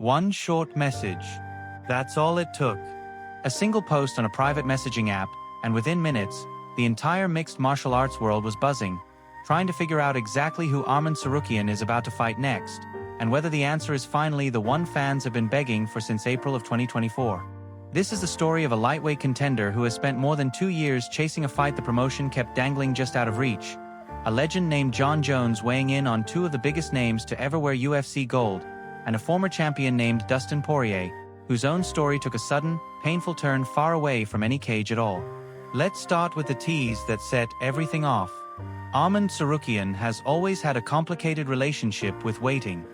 One short message. That's all it took. A single post on a private messaging app, and within minutes, the entire mixed martial arts world was buzzing, trying to figure out exactly who Arman Tsarukyan is about to fight next, and whether the answer is finally the one fans have been begging for since April of 2024. This is the story of a lightweight contender who has spent more than 2 years chasing a fight the promotion kept dangling just out of reach. A legend named Jon Jones weighing in on two of the biggest names to ever wear UFC gold, and a former champion named Dustin Poirier, whose own story took a sudden, painful turn far away from any cage at all. Let's start with the tease that set everything off. Arman Tsarukyan has always had a complicated relationship with waiting.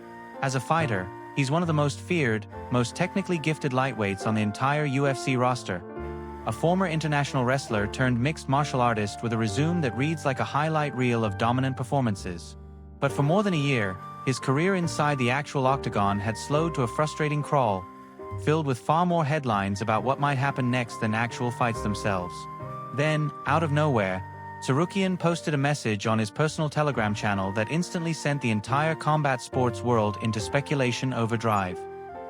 As a fighter, he's one of the most feared, most technically gifted lightweights on the entire UFC roster. A former international wrestler turned mixed martial artist with a resume that reads like a highlight reel of dominant performances. But for more than a year, his career inside the actual octagon had slowed to a frustrating crawl, filled with far more headlines about what might happen next than actual fights themselves. Then, out of nowhere, Tsarukyan posted a message on his personal Telegram channel that instantly sent the entire combat sports world into speculation overdrive.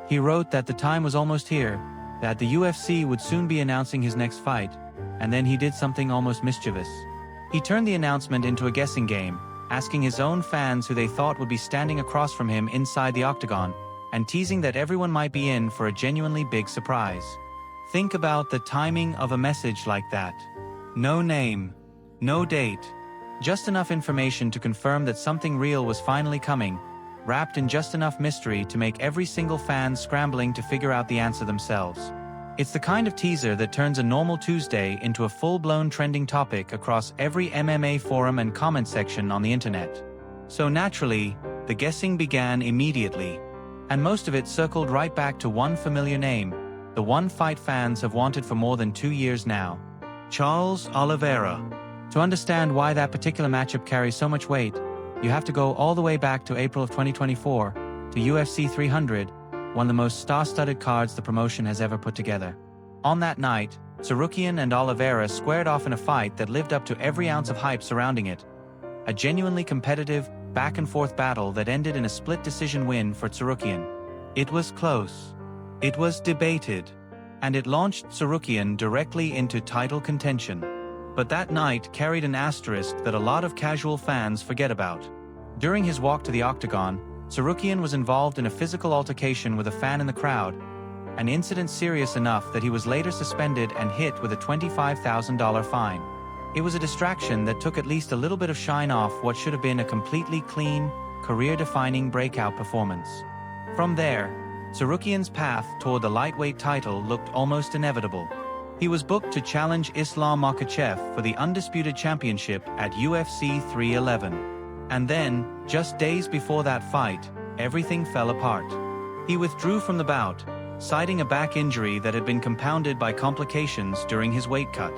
He wrote that the time was almost here, that the UFC would soon be announcing his next fight, and then he did something almost mischievous. He turned the announcement into a guessing game, asking his own fans who they thought would be standing across from him inside the octagon, and teasing that everyone might be in for a genuinely big surprise. Think about the timing of a message like that. No name. No date. Just enough information to confirm that something real was finally coming, wrapped in just enough mystery to make every single fan scrambling to figure out the answer themselves. It's the kind of teaser that turns a normal Tuesday into a full-blown trending topic across every MMA forum and comment section on the internet. So naturally, the guessing began immediately. And most of it circled right back to one familiar name, the one fight fans have wanted for more than 2 years now. Charles Oliveira. To understand why that particular matchup carries so much weight, you have to go all the way back to April of 2024, to UFC 300, one of the most star-studded cards the promotion has ever put together. On that night, Tsarukyan and Oliveira squared off in a fight that lived up to every ounce of hype surrounding it. A genuinely competitive, back-and-forth battle that ended in a split decision win for Tsarukyan. It was close. It was debated. And it launched Tsarukyan directly into title contention. But that night carried an asterisk that a lot of casual fans forget about. During his walk to the octagon, Tsarukyan was involved in a physical altercation with a fan in the crowd, an incident serious enough that he was later suspended and hit with a $25,000 fine. It was a distraction that took at least a little bit of shine off what should have been a completely clean, career-defining breakout performance. From there, Tsarukyan's path toward the lightweight title looked almost inevitable. He was booked to challenge Islam Makhachev for the undisputed championship at UFC 311. And then, just days before that fight, everything fell apart. He withdrew from the bout, citing a back injury that had been compounded by complications during his weight cut.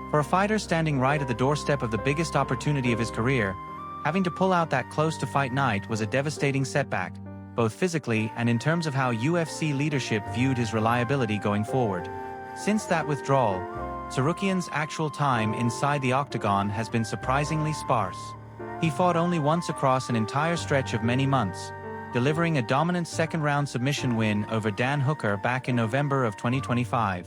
For a fighter standing right at the doorstep of the biggest opportunity of his career, having to pull out that close to fight night was a devastating setback, both physically and in terms of how UFC leadership viewed his reliability going forward. Since that withdrawal, Tsarukyan's actual time inside the octagon has been surprisingly sparse. He fought only once across an entire stretch of many months, delivering a dominant second-round submission win over Dan Hooker back in November of 2025.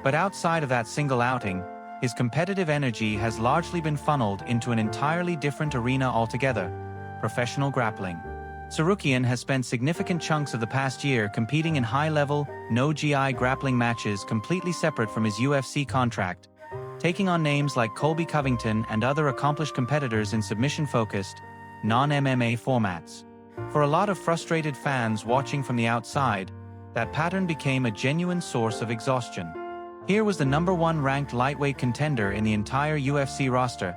But outside of that single outing, his competitive energy has largely been funneled into an entirely different arena altogether: professional grappling. Tsarukyan has spent significant chunks of the past year competing in high-level, no-GI grappling matches completely separate from his UFC contract, taking on names like Colby Covington and other accomplished competitors in submission-focused, non-MMA formats. For a lot of frustrated fans watching from the outside, that pattern became a genuine source of exhaustion. Here was the #1 ranked lightweight contender in the entire UFC roster,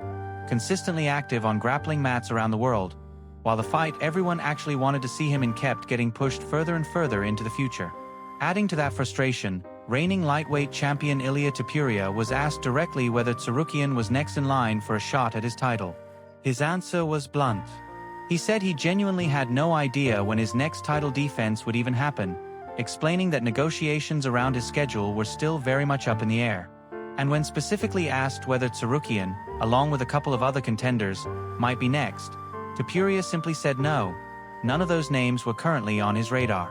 consistently active on grappling mats around the world, while the fight everyone actually wanted to see him in kept getting pushed further and further into the future. Adding to that frustration, reigning lightweight champion Ilia Topuria was asked directly whether Tsarukyan was next in line for a shot at his title. His answer was blunt. He said he genuinely had no idea when his next title defense would even happen, explaining that negotiations around his schedule were still very much up in the air. And when specifically asked whether Tsarukyan, along with a couple of other contenders, might be next, Topuria simply said no. None of those names were currently on his radar.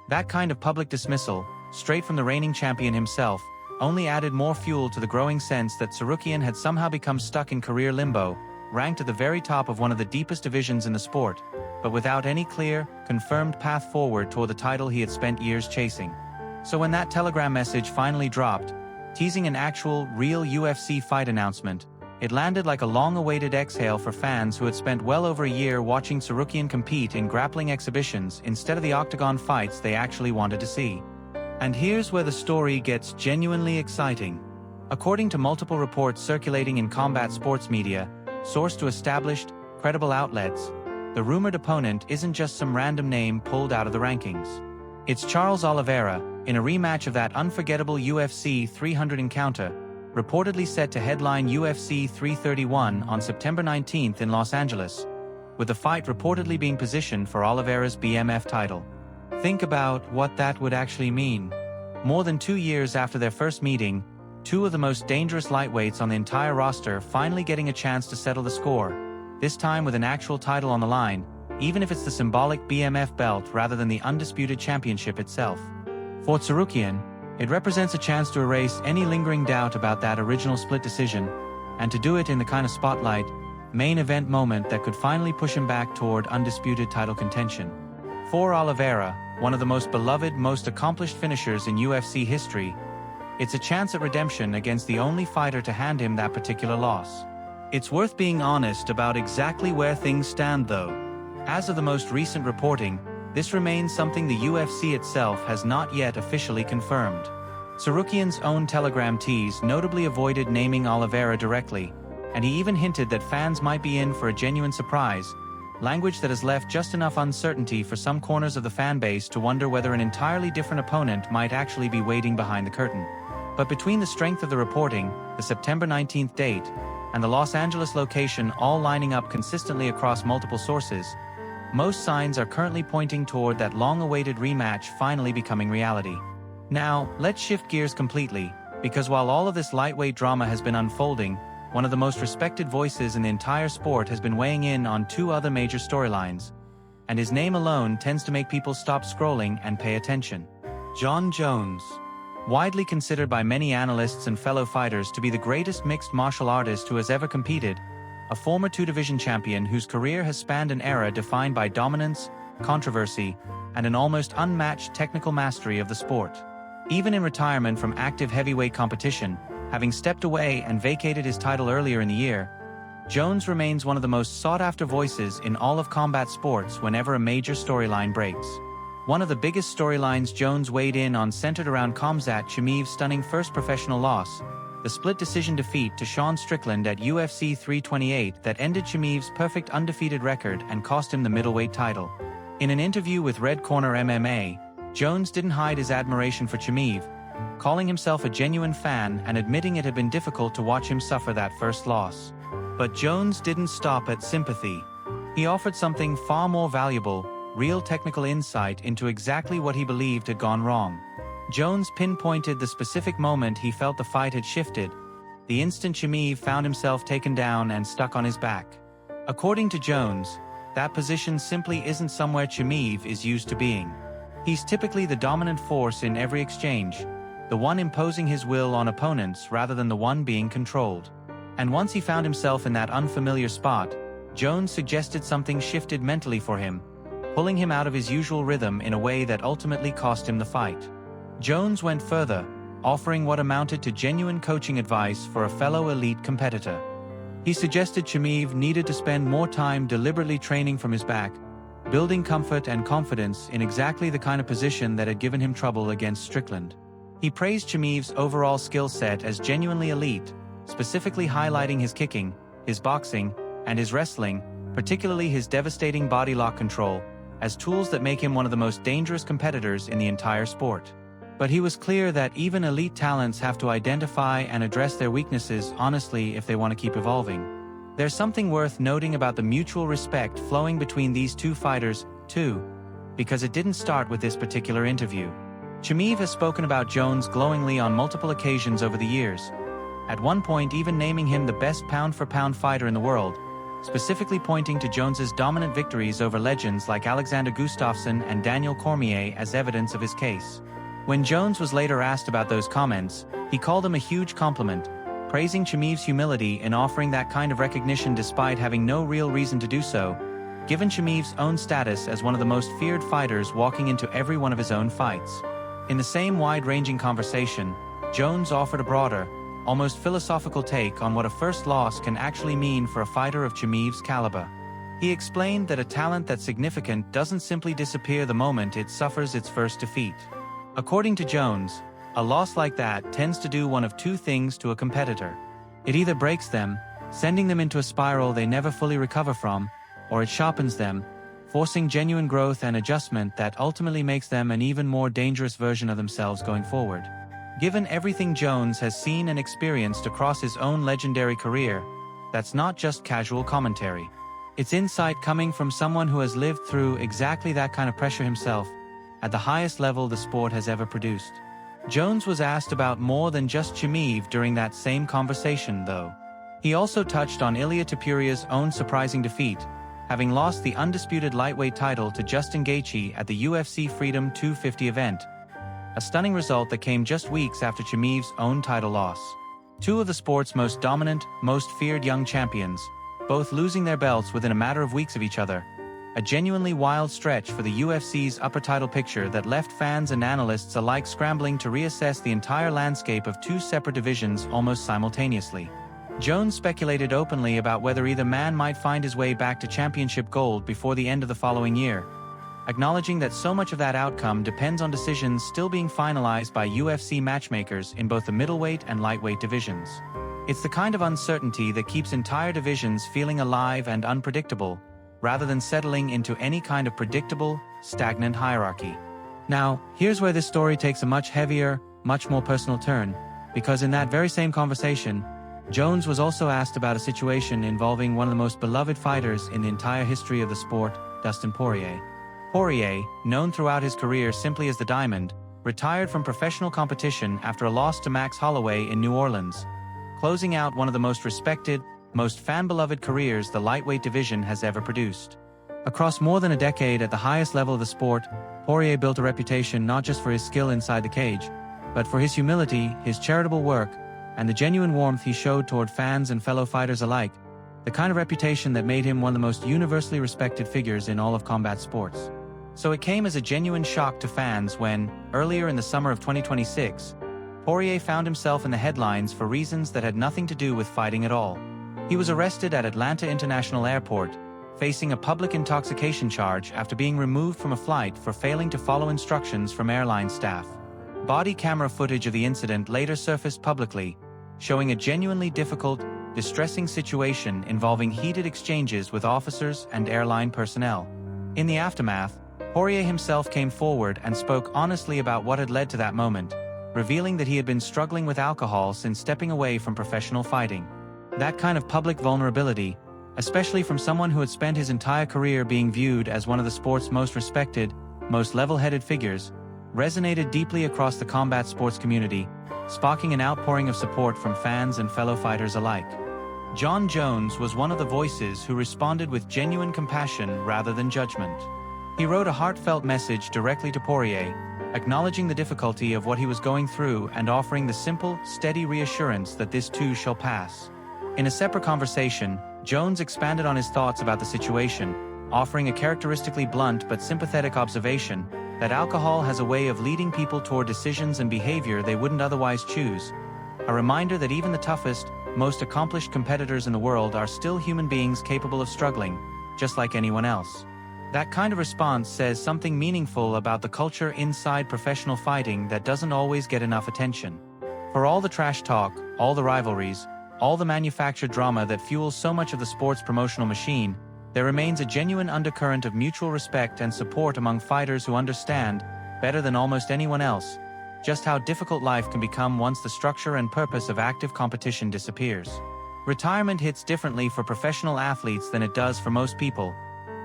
That kind of public dismissal, straight from the reigning champion himself, only added more fuel to the growing sense that Tsarukyan had somehow become stuck in career limbo, ranked at the very top of one of the deepest divisions in the sport, but without any clear, confirmed path forward toward the title he had spent years chasing. So when that telegram message finally dropped, teasing an actual, real UFC fight announcement, it landed like a long-awaited exhale for fans who had spent well over a year watching Tsarukyan compete in grappling exhibitions instead of the octagon fights they actually wanted to see. And here's where the story gets genuinely exciting. According to multiple reports circulating in combat sports media, sourced to established, credible outlets, the rumored opponent isn't just some random name pulled out of the rankings. It's Charles Oliveira, in a rematch of that unforgettable UFC 300 encounter, reportedly set to headline UFC 331 on September 19th in Los Angeles, with the fight reportedly being positioned for Oliveira's BMF title. Think about what that would actually mean. More than 2 years after their first meeting, two of the most dangerous lightweights on the entire roster finally getting a chance to settle the score, this time with an actual title on the line, even if it's the symbolic BMF belt rather than the undisputed championship itself. For Tsarukyan, it represents a chance to erase any lingering doubt about that original split decision, and to do it in the kind of spotlight, main event moment that could finally push him back toward undisputed title contention. For Oliveira, one of the most beloved, most accomplished finishers in UFC history, it's a chance at redemption against the only fighter to hand him that particular loss. It's worth being honest about exactly where things stand though. As of the most recent reporting, this remains something the UFC itself has not yet officially confirmed. Tsarukyan's own Telegram tease notably avoided naming Oliveira directly, and he even hinted that fans might be in for a genuine surprise, language that has left just enough uncertainty for some corners of the fan base to wonder whether an entirely different opponent might actually be waiting behind the curtain. But between the strength of the reporting, the September 19th date, and the Los Angeles location all lining up consistently across multiple sources, most signs are currently pointing toward that long-awaited rematch finally becoming reality. Now, let's shift gears completely, because while all of this lightweight drama has been unfolding, one of the most respected voices in the entire sport has been weighing in on two other major storylines, and his name alone tends to make people stop scrolling and pay attention. Jon Jones. Widely considered by many analysts and fellow fighters to be the greatest mixed martial artist who has ever competed, a former two-division champion whose career has spanned an era defined by dominance, controversy, and an almost unmatched technical mastery of the sport. Even in retirement from active heavyweight competition, having stepped away and vacated his title earlier in the year, Jones remains one of the most sought-after voices in all of combat sports whenever a major storyline breaks. One of the biggest storylines Jones weighed in on centered around Khamzat Chimaev's stunning first professional loss, the split decision defeat to Sean Strickland at UFC 328 that ended Chimaev's perfect undefeated record and cost him the middleweight title. In an interview with Red Corner MMA, Jones didn't hide his admiration for Chimaev, calling himself a genuine fan and admitting it had been difficult to watch him suffer that first loss. But Jones didn't stop at sympathy. He offered something far more valuable, real technical insight into exactly what he believed had gone wrong. Jones pinpointed the specific moment he felt the fight had shifted, the instant Chimaev found himself taken down and stuck on his back. According to Jones, that position simply isn't somewhere Chimaev is used to being. He's typically the dominant force in every exchange, the one imposing his will on opponents rather than the one being controlled. And once he found himself in that unfamiliar spot, Jones suggested something shifted mentally for him, pulling him out of his usual rhythm in a way that ultimately cost him the fight. Jones went further, offering what amounted to genuine coaching advice for a fellow elite competitor. He suggested Chimaev needed to spend more time deliberately training from his back, building comfort and confidence in exactly the kind of position that had given him trouble against Strickland. He praised Chimaev's overall skill set as genuinely elite, specifically highlighting his kicking, his boxing, and his wrestling, particularly his devastating body lock control, as tools that make him one of the most dangerous competitors in the entire sport. But he was clear that even elite talents have to identify and address their weaknesses honestly if they want to keep evolving. There's something worth noting about the mutual respect flowing between these two fighters, too, because it didn't start with this particular interview. Chimaev has spoken about Jones glowingly on multiple occasions over the years, at one point even naming him the best pound-for-pound fighter in the world, specifically pointing to Jones's dominant victories over legends like Alexander Gustafsson and Daniel Cormier as evidence of his case. When Jones was later asked about those comments, he called them a huge compliment, praising Chimaev's humility in offering that kind of recognition despite having no real reason to do so, given Chimaev's own status as one of the most feared fighters walking into every one of his own fights. In the same wide-ranging conversation, Jones offered a broader, almost philosophical take on what a first loss can actually mean for a fighter of Chimaev's caliber. He explained that a talent that's significant doesn't simply disappear the moment it suffers its first defeat. According to Jones, a loss like that tends to do one of two things to a competitor. It either breaks them, sending them into a spiral they never fully recover from, or it sharpens them, forcing genuine growth and adjustment that ultimately makes them an even more dangerous version of themselves going forward. Given everything Jones has seen and experienced across his own legendary career, that's not just casual commentary. It's insight coming from someone who has lived through exactly that kind of pressure himself, at the highest level the sport has ever produced. Jones was asked about more than just Chimaev during that same conversation, though. He also touched on Ilia Topuria's own surprising defeat, having lost the undisputed lightweight title to Justin Gaethje at the UFC Freedom 250 event, a stunning result that came just weeks after Chimaev's own title loss. Two of the sport's most dominant, most feared young champions, both losing their belts within a matter of weeks of each other. A genuinely wild stretch for the UFC's upper title picture that left fans and analysts alike scrambling to reassess the entire landscape of two separate divisions almost simultaneously. Jones speculated openly about whether either man might find his way back to championship gold before the end of the following year, acknowledging that so much of that outcome depends on decisions still being finalized by UFC matchmakers in both the middleweight and lightweight divisions. It's the kind of uncertainty that keeps entire divisions feeling alive and unpredictable, rather than settling into any kind of predictable, stagnant hierarchy. Now, here's where this story takes a much heavier, much more personal turn, because in that very same conversation, Jones was also asked about a situation involving one of the most beloved fighters in the entire history of the sport, Dustin Poirier. Poirier, known throughout his career simply as the Diamond, retired from professional competition after a loss to Max Holloway in New Orleans, closing out one of the most respected, most fan-beloved careers the lightweight division has ever produced. Across more than a decade at the highest level of the sport, Poirier built a reputation not just for his skill inside the cage, but for his humility, his charitable work, and the genuine warmth he showed toward fans and fellow fighters alike, the kind of reputation that made him one of the most universally respected figures in all of combat sports. So it came as a genuine shock to fans when, earlier in the summer of 2026, Poirier found himself in the headlines for reasons that had nothing to do with fighting at all. He was arrested at Atlanta International Airport, facing a public intoxication charge after being removed from a flight for failing to follow instructions from airline staff. Body camera footage of the incident later surfaced publicly, showing a genuinely difficult, distressing situation involving heated exchanges with officers and airline personnel. In the aftermath, Poirier himself came forward and spoke honestly about what had led to that moment, revealing that he had been struggling with alcohol since stepping away from professional fighting. That kind of public vulnerability, especially from someone who had spent his entire career being viewed as one of the sport's most respected, most level-headed figures, resonated deeply across the combat sports community, sparking an outpouring of support from fans and fellow fighters alike. Jon Jones was one of the voices who responded with genuine compassion rather than judgment. He wrote a heartfelt message directly to Poirier, acknowledging the difficulty of what he was going through and offering the simple, steady reassurance that this too shall pass. In a separate conversation, Jones expanded on his thoughts about the situation, offering a characteristically blunt but sympathetic observation that alcohol has a way of leading people toward decisions and behavior they wouldn't otherwise choose, a reminder that even the toughest, most accomplished competitors in the world are still human beings capable of struggling, just like anyone else. That kind of response says something meaningful about the culture inside professional fighting that doesn't always get enough attention. For all the trash talk, all the rivalries, all the manufactured drama that fuels so much of the sport's promotional machine, there remains a genuine undercurrent of mutual respect and support among fighters who understand, better than almost anyone else, just how difficult life can become once the structure and purpose of active competition disappears. Retirement hits differently for professional athletes than it does for most people,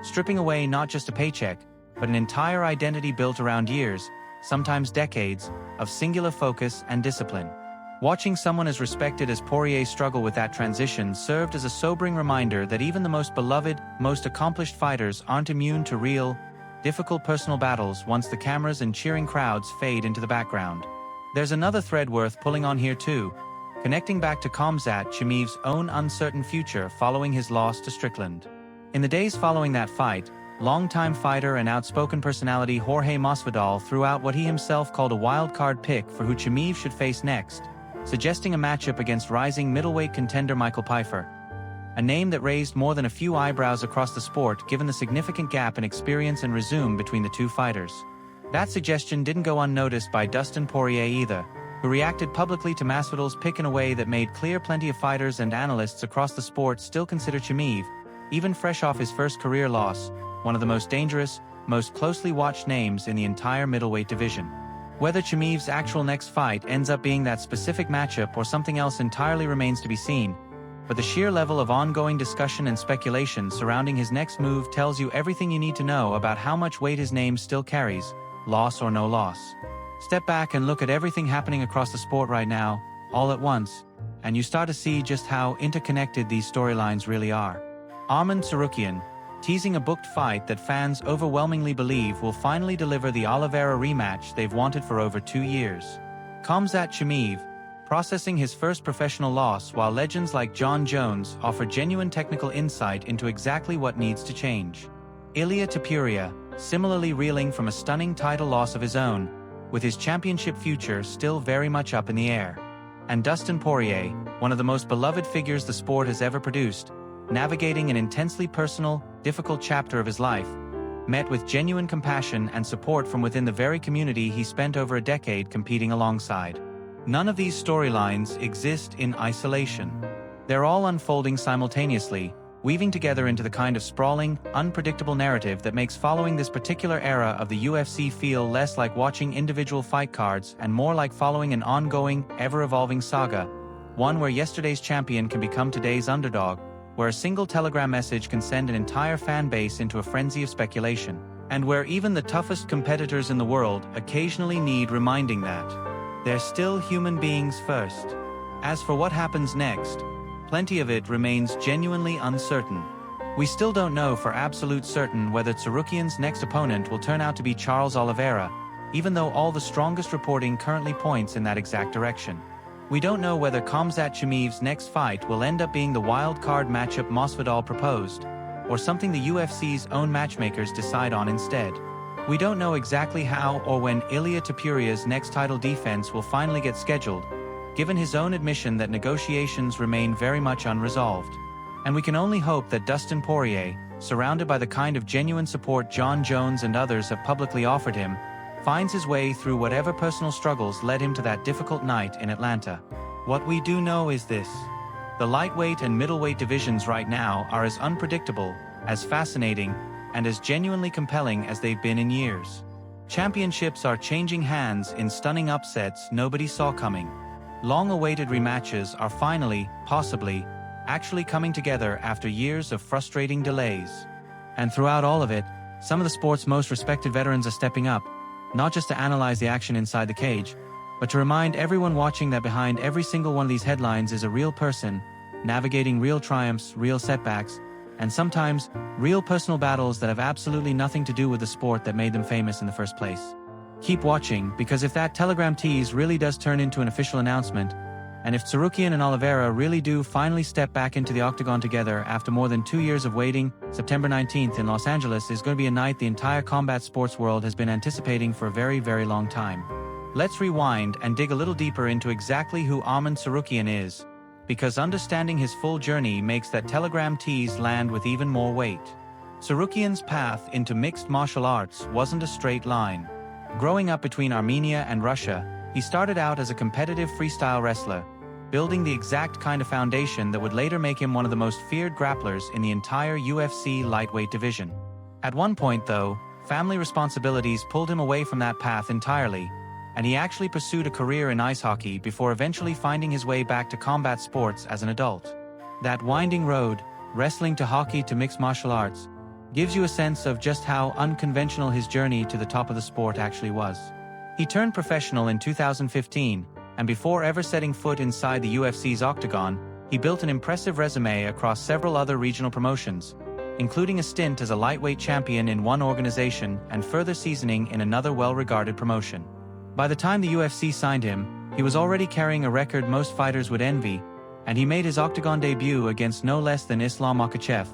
stripping away not just a paycheck, but an entire identity built around years, sometimes decades, of singular focus and discipline. Watching someone as respected as Poirier struggle with that transition served as a sobering reminder that even the most beloved, most accomplished fighters aren't immune to real, difficult personal battles once the cameras and cheering crowds fade into the background. There's another thread worth pulling on here too, connecting back to Khamzat Chimaev's own uncertain future following his loss to Strickland. In the days following that fight, longtime fighter and outspoken personality Jorge Masvidal threw out what he himself called a wild-card pick for who Chimaev should face next, suggesting a matchup against rising middleweight contender Michael Pfeiffer. A name that raised more than a few eyebrows across the sport given the significant gap in experience and resume between the two fighters. That suggestion didn't go unnoticed by Dustin Poirier either, who reacted publicly to Masvidal's pick in a way that made clear plenty of fighters and analysts across the sport still consider Chimaev, even fresh off his first career loss, one of the most dangerous, most closely watched names in the entire middleweight division. Whether Chimaev's actual next fight ends up being that specific matchup or something else entirely remains to be seen, but the sheer level of ongoing discussion and speculation surrounding his next move tells you everything you need to know about how much weight his name still carries, loss or no loss. Step back and look at everything happening across the sport right now, all at once, and you start to see just how interconnected these storylines really are. Arman Tsarukyan, teasing a booked fight that fans overwhelmingly believe will finally deliver the Oliveira rematch they've wanted for over 2 years. Khamzat Chimaev, processing his first professional loss while legends like Jon Jones offer genuine technical insight into exactly what needs to change. Ilia Topuria, similarly reeling from a stunning title loss of his own, with his championship future still very much up in the air. And Dustin Poirier, one of the most beloved figures the sport has ever produced, navigating an intensely personal, difficult chapter of his life, met with genuine compassion and support from within the very community he spent over a decade competing alongside. None of these storylines exist in isolation. They're all unfolding simultaneously, weaving together into the kind of sprawling, unpredictable narrative that makes following this particular era of the UFC feel less like watching individual fight cards and more like following an ongoing, ever-evolving saga, one where yesterday's champion can become today's underdog, where a single Telegram message can send an entire fan base into a frenzy of speculation, and where even the toughest competitors in the world occasionally need reminding that they're still human beings first. As for what happens next, plenty of it remains genuinely uncertain. We still don't know for absolute certain whether Tsarukyan's next opponent will turn out to be Charles Oliveira, even though all the strongest reporting currently points in that exact direction. We don't know whether Khamzat Chimaev's next fight will end up being the wild-card matchup Masvidal proposed, or something the UFC's own matchmakers decide on instead. We don't know exactly how or when Ilia Topuria's next title defense will finally get scheduled, given his own admission that negotiations remain very much unresolved. And we can only hope that Dustin Poirier, surrounded by the kind of genuine support Jon Jones and others have publicly offered him, finds his way through whatever personal struggles led him to that difficult night in Atlanta. What we do know is this: the lightweight and middleweight divisions right now are as unpredictable, as fascinating, and as genuinely compelling as they've been in years. Championships are changing hands in stunning upsets nobody saw coming. Long-awaited rematches are finally, possibly, actually coming together after years of frustrating delays. And throughout all of it, some of the sport's most respected veterans are stepping up, not just to analyze the action inside the cage, but to remind everyone watching that behind every single one of these headlines is a real person, navigating real triumphs, real setbacks, and sometimes, real personal battles that have absolutely nothing to do with the sport that made them famous in the first place. Keep watching, because if that Telegram tease really does turn into an official announcement, and if Tsarukyan and Oliveira really do finally step back into the octagon together after more than 2 years of waiting, September 19th in Los Angeles is going to be a night the entire combat sports world has been anticipating for a very, very long time. Let's rewind and dig a little deeper into exactly who Arman Tsarukyan is, because understanding his full journey makes that Telegram tease land with even more weight. Tsarukyan's path into mixed martial arts wasn't a straight line. Growing up between Armenia and Russia, he started out as a competitive freestyle wrestler, building the exact kind of foundation that would later make him one of the most feared grapplers in the entire UFC lightweight division. At one point, though, family responsibilities pulled him away from that path entirely, and he actually pursued a career in ice hockey before eventually finding his way back to combat sports as an adult. That winding road, wrestling to hockey to mixed martial arts, gives you a sense of just how unconventional his journey to the top of the sport actually was. He turned professional in 2015, and before ever setting foot inside the UFC's octagon, he built an impressive resume across several other regional promotions, including a stint as a lightweight champion in one organization and further seasoning in another well-regarded promotion. By the time the UFC signed him, he was already carrying a record most fighters would envy, and he made his octagon debut against no less than Islam Makhachev,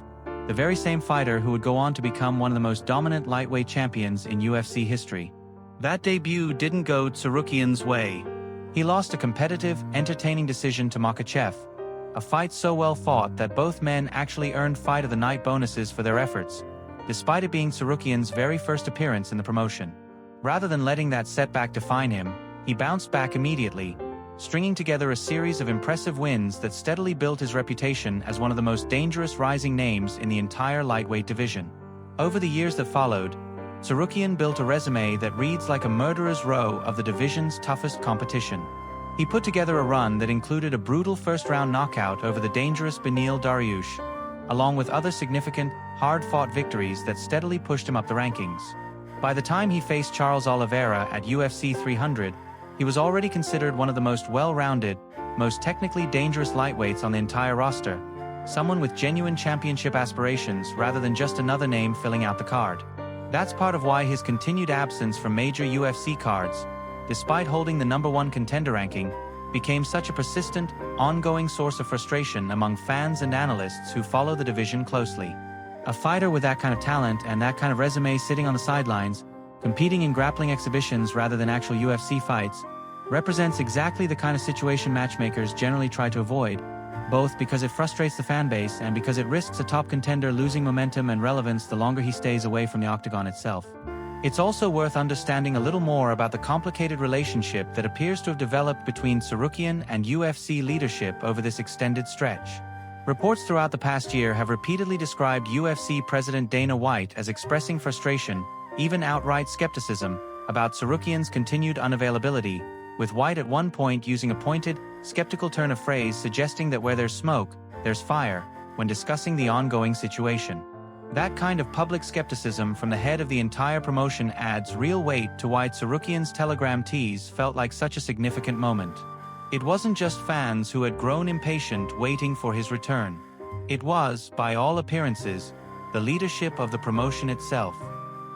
the very same fighter who would go on to become one of the most dominant lightweight champions in UFC history. That debut didn't go Tsarukyan's way. He lost a competitive, entertaining decision to Makhachev, a fight so well fought that both men actually earned Fight of the Night bonuses for their efforts, despite it being Tsarukyan's very first appearance in the promotion. Rather than letting that setback define him, he bounced back immediately, stringing together a series of impressive wins that steadily built his reputation as one of the most dangerous rising names in the entire lightweight division. Over the years that followed, Tsarukyan built a resume that reads like a murderer's row of the division's toughest competition. He put together a run that included a brutal first-round knockout over the dangerous Beneil Dariush, along with other significant, hard-fought victories that steadily pushed him up the rankings. By the time he faced Charles Oliveira at UFC 300, he was already considered one of the most well-rounded, most technically dangerous lightweights on the entire roster, someone with genuine championship aspirations rather than just another name filling out the card. That's part of why his continued absence from major UFC cards, despite holding the #1 contender ranking, became such a persistent, ongoing source of frustration among fans and analysts who follow the division closely. A fighter with that kind of talent and that kind of resume sitting on the sidelines, competing in grappling exhibitions rather than actual UFC fights, represents exactly the kind of situation matchmakers generally try to avoid, both because it frustrates the fanbase and because it risks a top contender losing momentum and relevance the longer he stays away from the octagon itself. It's also worth understanding a little more about the complicated relationship that appears to have developed between Tsarukyan and UFC leadership over this extended stretch. Reports throughout the past year have repeatedly described UFC President Dana White as expressing frustration, even outright skepticism, about Tsarukyan's continued unavailability, with White at one point using a pointed, skeptical turn of phrase suggesting that where there's smoke, there's fire, when discussing the ongoing situation. That kind of public skepticism from the head of the entire promotion adds real weight to why Tsarukyan's Telegram tease felt like such a significant moment. It wasn't just fans who had grown impatient waiting for his return. It was, by all appearances, the leadership of the promotion itself.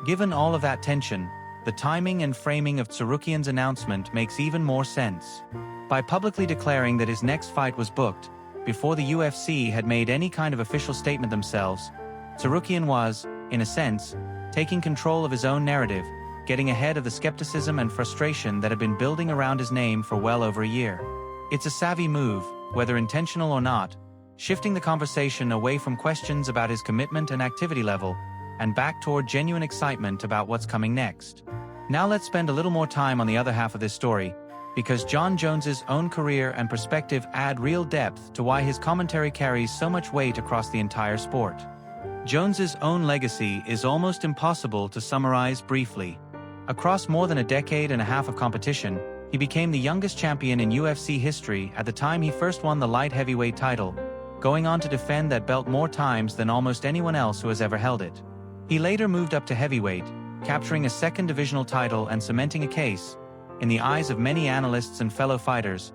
Given all of that tension, the timing and framing of Tsarukyan's announcement makes even more sense. By publicly declaring that his next fight was booked, before the UFC had made any kind of official statement themselves, Tsarukyan was, in a sense, taking control of his own narrative, getting ahead of the skepticism and frustration that had been building around his name for well over a year. It's a savvy move, whether intentional or not, shifting the conversation away from questions about his commitment and activity level, and back toward genuine excitement about what's coming next. Now let's spend a little more time on the other half of this story, because Jon Jones's own career and perspective add real depth to why his commentary carries so much weight across the entire sport. Jones's own legacy is almost impossible to summarize briefly. Across more than a decade and a half of competition, he became the youngest champion in UFC history at the time he first won the light heavyweight title, going on to defend that belt more times than almost anyone else who has ever held it. He later moved up to heavyweight, capturing a second divisional title and cementing a case, in the eyes of many analysts and fellow fighters,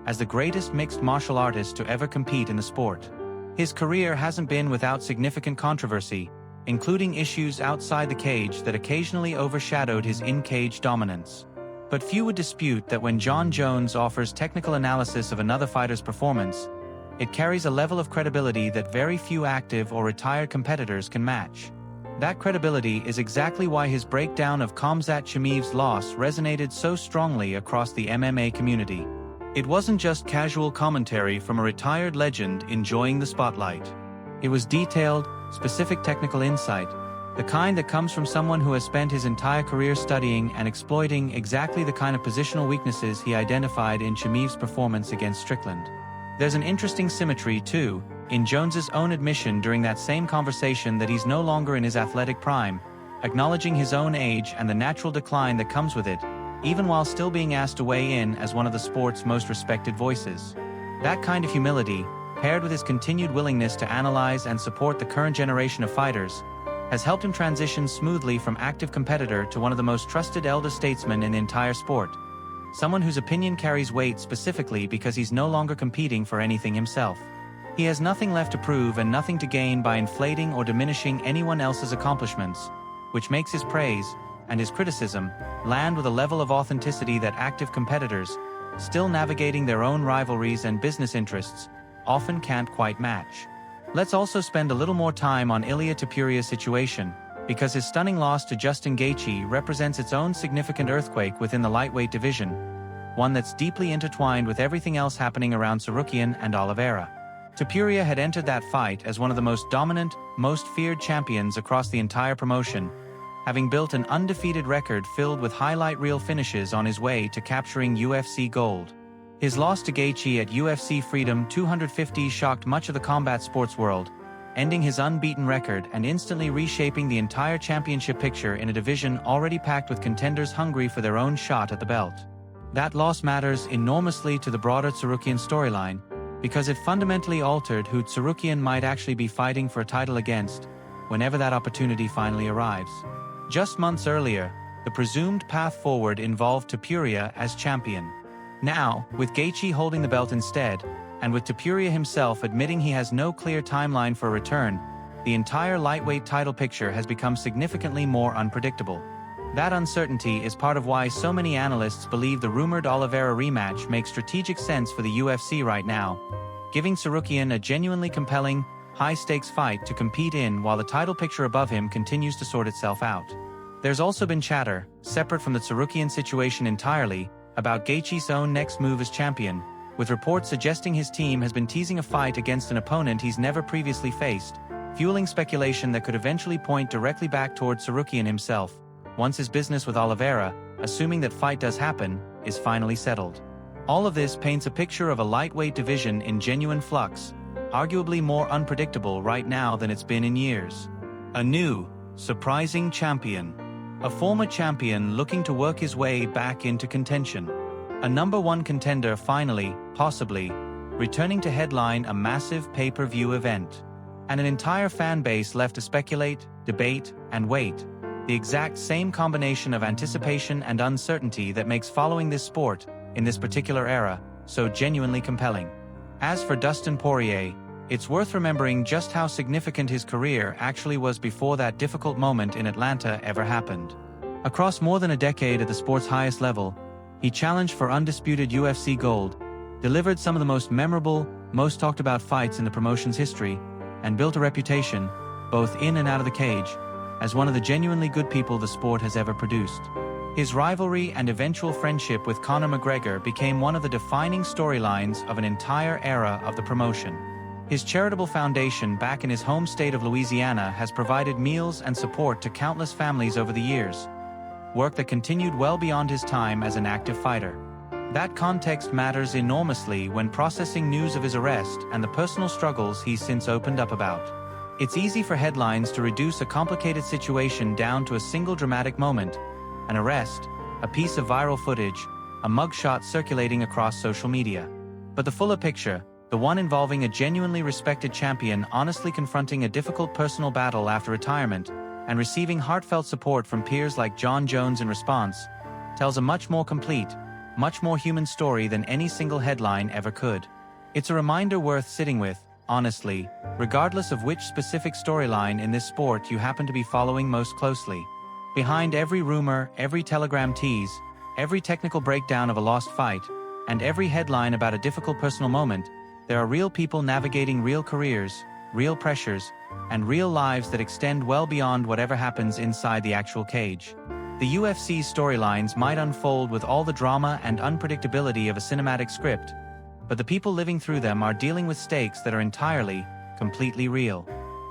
as the greatest mixed martial artist to ever compete in the sport. His career hasn't been without significant controversy, including issues outside the cage that occasionally overshadowed his in-cage dominance. But few would dispute that when Jon Jones offers technical analysis of another fighter's performance, it carries a level of credibility that very few active or retired competitors can match. That credibility is exactly why his breakdown of Khamzat Chimaev's loss resonated so strongly across the MMA community. It wasn't just casual commentary from a retired legend enjoying the spotlight. It was detailed, specific technical insight, the kind that comes from someone who has spent his entire career studying and exploiting exactly the kind of positional weaknesses he identified in Chimaev's performance against Strickland. There's an interesting symmetry, too, in Jones's own admission during that same conversation that he's no longer in his athletic prime, acknowledging his own age and the natural decline that comes with it, even while still being asked to weigh in as one of the sport's most respected voices. That kind of humility, paired with his continued willingness to analyze and support the current generation of fighters, has helped him transition smoothly from active competitor to one of the most trusted elder statesmen in the entire sport. someone whose opinion carries weight specifically because he's no longer competing for anything himself. He has nothing left to prove and nothing to gain by inflating or diminishing anyone else's accomplishments, which makes his praise, and his criticism, land with a level of authenticity that active competitors, still navigating their own rivalries and business interests, often can't quite match. Let's also spend a little more time on Ilia Topuria's situation, because his stunning loss to Justin Gaethje represents its own significant earthquake within the lightweight division, one that's deeply intertwined with everything else happening around Tsarukyan and Oliveira. Topuria had entered that fight as one of the most dominant, most feared champions across the entire promotion, having built an undefeated record filled with highlight reel finishes on his way to capturing UFC gold. His loss to Gaethje at UFC Freedom 250 shocked much of the combat sports world, ending his unbeaten record and instantly reshaping the entire championship picture in a division already packed with contenders hungry for their own shot at the belt. That loss matters enormously to the broader Tsarukyan storyline, because it fundamentally altered who Tsarukyan might actually be fighting for a title against, whenever that opportunity finally arrives. Just months earlier, the presumed path forward involved Topuria as champion. Now, with Gaethje holding the belt instead, and with Topuria himself admitting he has no clear timeline for a return, the entire lightweight title picture has become significantly more unpredictable. That uncertainty is part of why so many analysts believe the rumored Oliveira rematch makes strategic sense for the UFC right now, giving Tsarukyan a genuinely compelling, high-stakes fight to compete in while the title picture above him continues to sort itself out. There's also been chatter, separate from the Tsarukyan situation entirely, about Gaethje's own next move as champion, with reports suggesting his team has been teasing a fight against an opponent he's never previously faced, fueling speculation that could eventually point directly back toward Tsarukyan himself, once his business with Oliveira, assuming that fight does happen, is finally settled. All of this paints a picture of a lightweight division in genuine flux, arguably more unpredictable right now than it's been in years. A new, surprising champion. A former champion looking to work his way back into contention. A #1 contender finally, possibly, returning to headline a massive pay-per-view event. And an entire fan base left to speculate, debate, and wait. The exact same combination of anticipation and uncertainty that makes following this sport, in this particular era, so genuinely compelling. As for Dustin Poirier, it's worth remembering just how significant his career actually was before that difficult moment in Atlanta ever happened. Across more than a decade at the sport's highest level, he challenged for undisputed UFC gold, delivered some of the most memorable, most talked about fights in the promotion's history, and built a reputation, both in and out of the cage, as one of the genuinely good people the sport has ever produced. His rivalry and eventual friendship with Conor McGregor became one of the defining storylines of an entire era of the promotion. His charitable foundation back in his home state of Louisiana has provided meals and support to countless families over the years, work that continued well beyond his time as an active fighter. That context matters enormously when processing news of his arrest and the personal struggles he's since opened up about. It's easy for headlines to reduce a complicated situation down to a single dramatic moment, an arrest, a piece of viral footage, a mugshot circulating across social media. But the fuller picture, the one involving a genuinely respected champion honestly confronting a difficult personal battle after retirement, and receiving heartfelt support from peers like Jon Jones in response, tells a much more complete, much more human story than any single headline ever could. It's a reminder worth sitting with, honestly, regardless of which specific storyline in this sport you happen to be following most closely. Behind every rumor, every telegram tease, every technical breakdown of a lost fight, and every headline about a difficult personal moment, there are real people navigating real careers, real pressures, and real lives that extend well beyond whatever happens inside the actual cage. The UFC's storylines might unfold with all the drama and unpredictability of a cinematic script, but the people living through them are dealing with stakes that are entirely, completely real.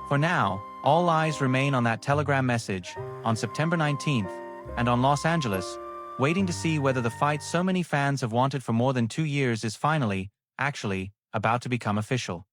For now, all eyes remain on that telegram message, on September 19th, and on Los Angeles, waiting to see whether the fight so many fans have wanted for more than 2 years is finally, actually, about to become official.